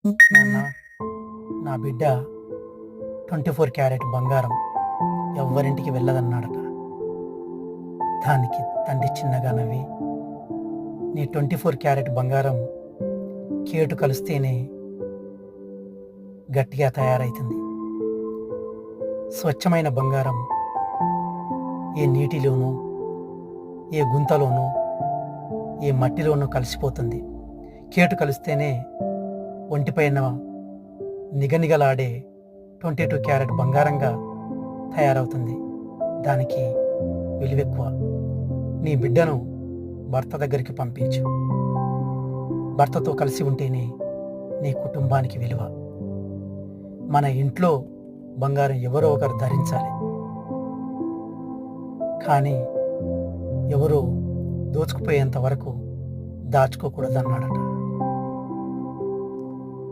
నాన్న, నా బిడ్డ 24 క్యారెట్ బంగారం ఎవ్వరింటికి వెళ్ళదన్నాడట. దానికి తండ్రి చిన్నగా నవ్వి, నీ 24 క్యారెట్ బంగారం కేటు కలిస్తేనే గట్టిగా తయారైతుంది. స్వచ్ఛమైన బంగారం ఏ నీటిలోనూ, ఏ గుంతలోనూ, ఏ మట్టిలోనూ కలిసిపోతుంది. కేటు కలిస్తేనే ఒంటిపైన నిగనిగలాడే 22 క్యారెట్ బంగారంగా తయారవుతుంది. దానికి విలువెక్కువ. నీ బిడ్డను భర్త దగ్గరికి పంపించు. భర్తతో కలిసి ఉంటేనే నీ కుటుంబానికి విలువ. మన ఇంట్లో బంగారం ఎవరో ఒకరు ధరించాలి, కానీ ఎవరో దోచుకుపోయేంత వరకు దాచుకోకూడదన్నాడట.